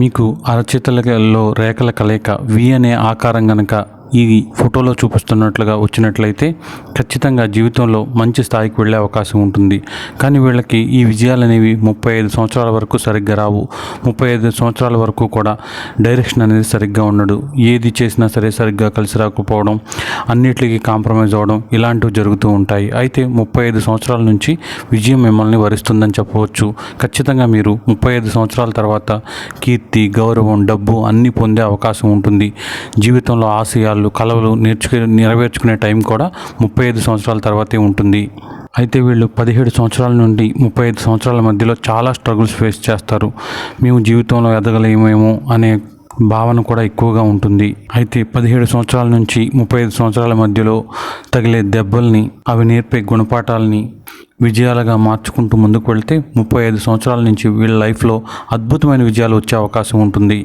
మీకు అరచేతులలో రేఖల కలయిక వి అనే ఆకారం గనక ఈ ఫోటోలో చూపిస్తున్నట్లుగా వచ్చినట్లయితే ఖచ్చితంగా జీవితంలో మంచి స్థాయికి వెళ్ళే అవకాశం ఉంటుంది. కానీ వీళ్ళకి ఈ విజయాలు అనేవి 35 సంవత్సరాల వరకు సరిగ్గా రావు. 35 సంవత్సరాల వరకు కూడా డైరెక్షన్ అనేది సరిగ్గా ఉండదు. ఏది చేసినా సరే సరిగ్గా కలిసి రాకపోవడం, అన్నిటికీ కాంప్రమైజ్ అవ్వడం ఇలాంటివి జరుగుతూ ఉంటాయి. అయితే 35 సంవత్సరాల నుంచి విజయం మిమ్మల్ని వరిస్తుందని చెప్పవచ్చు. ఖచ్చితంగా మీరు 35 సంవత్సరాల తర్వాత కీర్తి, గౌరవం, డబ్బు అన్నీ పొందే అవకాశం ఉంటుంది. జీవితంలో ఆశయాలు, కలలు నెరవేర్చుకునే టైం కూడా 35 సంవత్సరాల తర్వాతే ఉంటుంది. అయితే వీళ్ళు 17 సంవత్సరాల నుండి 35 సంవత్సరాల మధ్యలో చాలా స్ట్రగుల్స్ ఫేస్ చేస్తారు. మేము జీవితంలో ఎదగలేమేమో అనే భావన కూడా ఎక్కువగా ఉంటుంది. అయితే 17 సంవత్సరాల నుంచి 35 సంవత్సరాల మధ్యలో తగిలే దెబ్బల్ని, అవి నేర్పే గుణపాఠాలని విజయాలుగా మార్చుకుంటూ ముందుకు వెళ్తే 35 సంవత్సరాల నుంచి వీళ్ళ లైఫ్లో అద్భుతమైన విజయాలు వచ్చే అవకాశం ఉంటుంది.